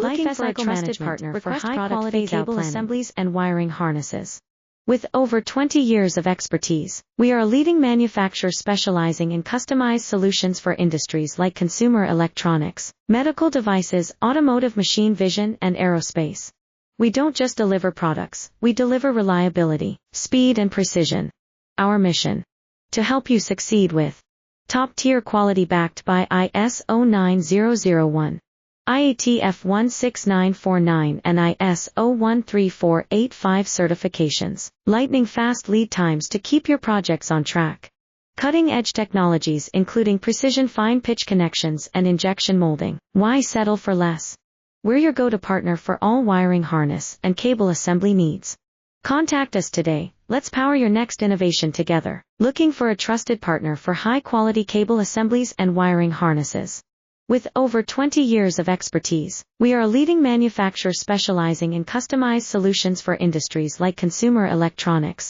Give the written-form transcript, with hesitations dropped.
Looking for a trusted partner for high-quality cable assemblies and wiring harnesses. With over 20 years of expertise, we are a leading manufacturer specializing in customized solutions for industries like consumer electronics, medical devices, automotive, machine vision, and aerospace. We don't just deliver products, we deliver reliability, speed, and precision. Our mission: to help you succeed with top-tier quality backed by ISO 9001. IATF 16949 and ISO 13485 certifications, lightning-fast lead times to keep your projects on track. Cutting-edge technologies including precision fine-pitch connections and injection molding. Why settle for less? We're your go-to partner for all wiring harness and cable assembly needs. Contact us today. Let's power your next innovation together. Looking for a trusted partner for high-quality cable assemblies and wiring harnesses. With over 20 years of expertise, we are a leading manufacturer specializing in customized solutions for industries like consumer electronics,